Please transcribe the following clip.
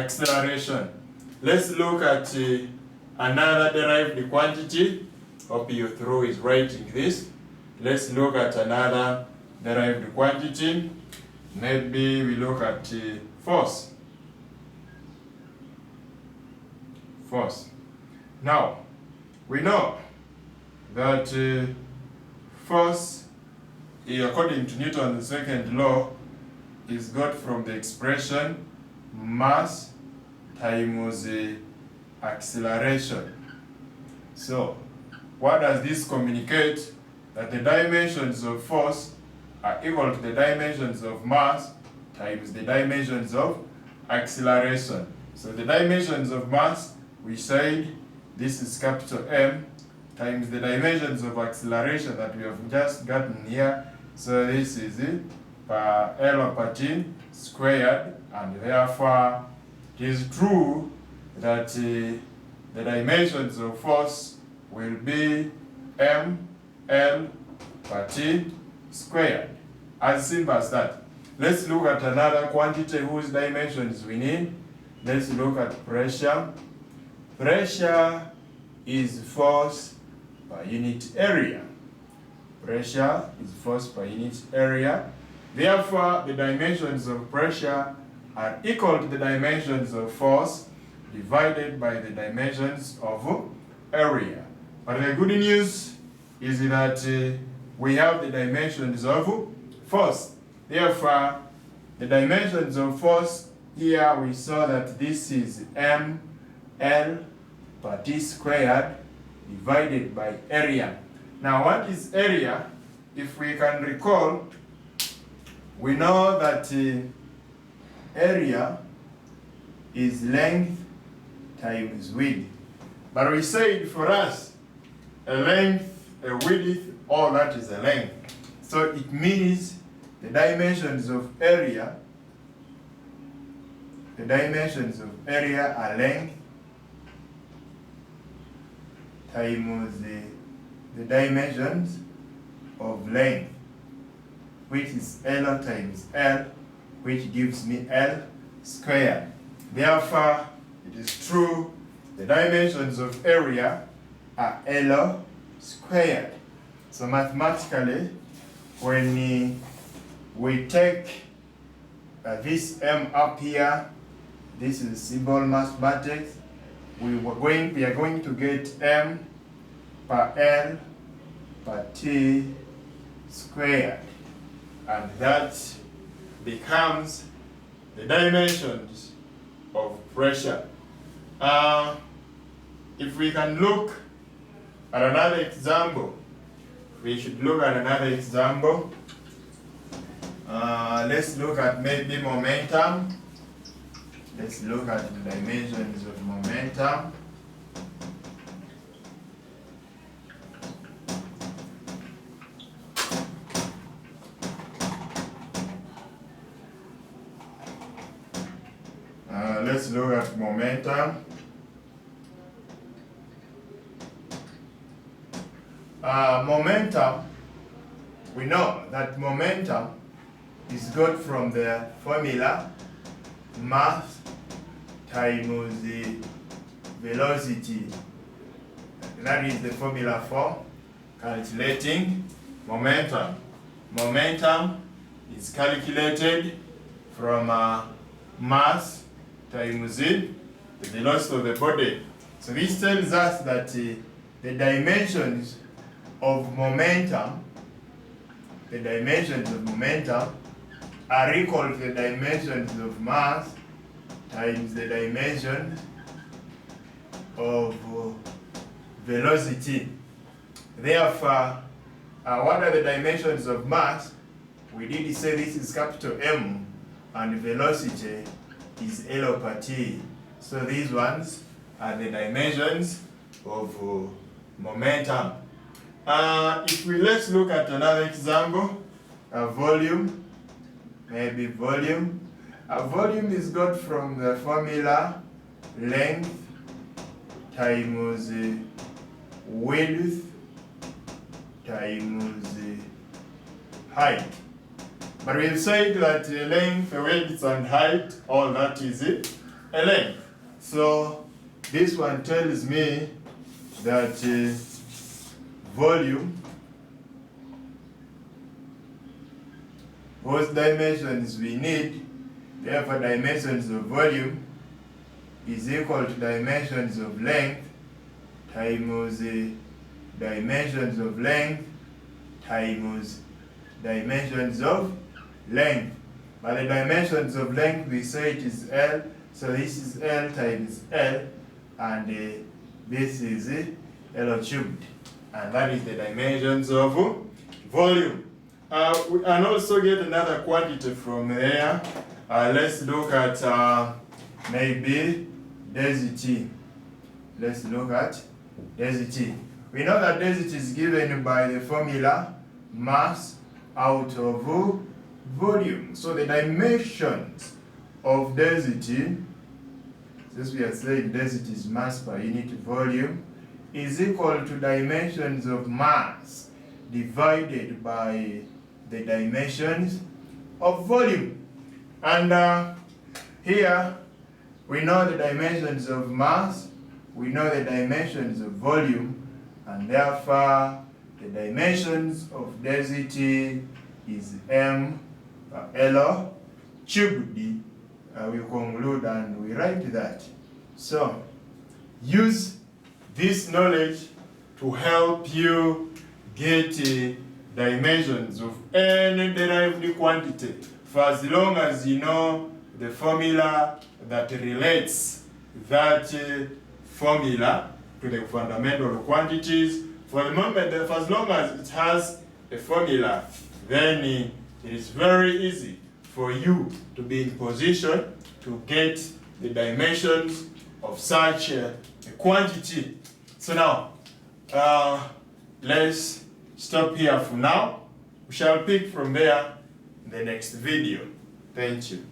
acceleration. Let's look at another derived quantity. Hope you through is writing this. Let's look at another derived quantity. Maybe we look at force. Force. Now, we know that force, according to Newton's second law, is got from the expression mass times acceleration. So, what does this communicate? That the dimensions of force are equal to the dimensions of mass times the dimensions of acceleration. So the dimensions of mass, we said this is capital M times the dimensions of acceleration that we have just gotten here. So this is it per L over T squared, and therefore it is true that the dimensions of force will be M L per T squared. As simple as that. Let's look at another quantity whose dimensions we need. Let's look at pressure. Pressure is force per unit area. Pressure is force per unit area. Therefore, the dimensions of pressure are equal to the dimensions of force divided by the dimensions of area. But the good news is that we have the dimensions of force. Therefore, the dimensions of force here, we saw that this is M L per T squared divided by area. Now, what is area? If we can recall, we know that area is length times width. But we said for us, a length, a width, all that is a length. So it means the dimensions of area, are length times the dimensions of length, which is L times L, which gives me L squared. Therefore, it is true the dimensions of area are L squared. So mathematically, when we take this M up here, this is simple mathematics, we are going to get M per L per T squared, and that becomes the dimensions of pressure. If we can look at another example, we should look at another example. Let's look at maybe momentum. Let's look at the dimensions of momentum. Let's look at momentum. Momentum, we know that momentum is got from the formula mass times the velocity. That is the formula for calculating momentum. Momentum is calculated from mass times the velocity of the body. So this tells us that the dimensions of momentum, are equal to the dimensions of mass times the dimension of velocity. Therefore, what are the dimensions of mass? We did say this is capital M, and velocity is L over T. So these ones are the dimensions of momentum. Let's look at another example, volume. Maybe volume. Volume is got from the formula length times width times height. But we've said that length, width, and height, all that is a length. So this one tells me that volume, whose dimensions we need, therefore dimensions of volume is equal to dimensions of length times dimensions of length times dimensions of length. But the dimensions of length, we say it is L, so this is L times L, and this is L cubed, and that is the dimensions of volume. We can also get another quantity from there. Let's look at maybe density. Let's look at density. We know that density is given by the formula mass out of volume. So the dimensions of density, since we are saying density is mass per unit volume, is equal to dimensions of mass divided by the dimensions of volume. And here we know the dimensions of mass, we know the dimensions of volume, and therefore the dimensions of density is m L cubed. We conclude and we write that. So use this knowledge to help you get dimensions of any derived quantity, for as long as you know the formula that relates that formula to the fundamental quantities. For the moment, for as long as it has a formula, then it is very easy for you to be in position to get the dimensions of such a quantity. So now, let's stop here for now. We shall pick from there in the next video. Thank you.